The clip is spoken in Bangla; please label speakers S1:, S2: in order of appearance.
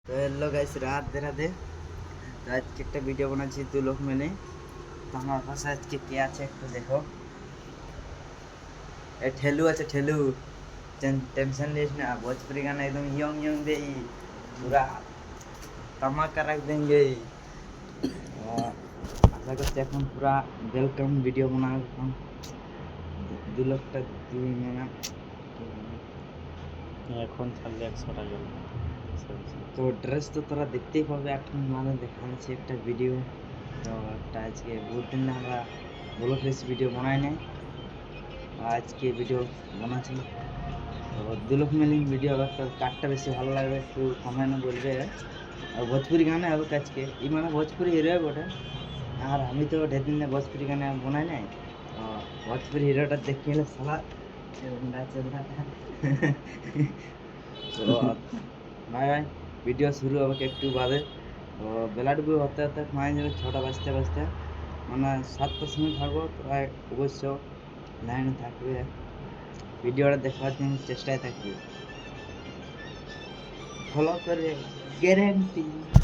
S1: तो हेलो गाइस, राधे राधे। तो आज के एक वीडियो बनाচ্ছি दो लोग मिले। तो हमारे पास आज के क्या আছে একটু দেখো। ए ठेलू আছে ठेलू, टेंशन लेस ना। भोजपुरी गाना एकदम यंग यंग दे, पूरा धमाका रख देंगे। আশা করছি এখন পুরা ওয়েলকাম ভিডিও বানাবো। এখন দু লোকটা দুই মানে
S2: এখন ছাড়লে 100 টাকা
S1: তো ড্রেস তো তোরা দেখতেই পাবে। এখন মানে দেখাচ্ছি একটা ভিডিও। তো একটা আজকে বহুত দিন না আমরা ব্লগ রেস ভিডিও বানাই নাই, আজকে ভিডিও বানাচ্ছি। তো দু লোক মিলে ভিডিও হবে। তো কারটা বেশি ভালো লাগবে একটু কমেন্টে বলবে। আর ভোজপুরি গানে হবে আজকে, ই মানে ভোজপুরি হিরো বটে। আর আমি তো ঢের দিন ভোজপুরি গানে বানাই নাই। তো ভোজপুরি হিরোটা দেখে এলে সালা চেন্দা চেন্দা। তো ভাই ভাই ভিডিও শুরু হবে একটু বাদে। তো বেলাটুকু হতে হতে সময় যাবে 6টা বাজতে বাজতে, মানে 7টার সময় থাকবো। তোরা অবশ্য লাইনে থাকবে, ভিডিওটা দেখার জন্য চেষ্টায় থাকবে, ফলো করে গ্যারেন্টি।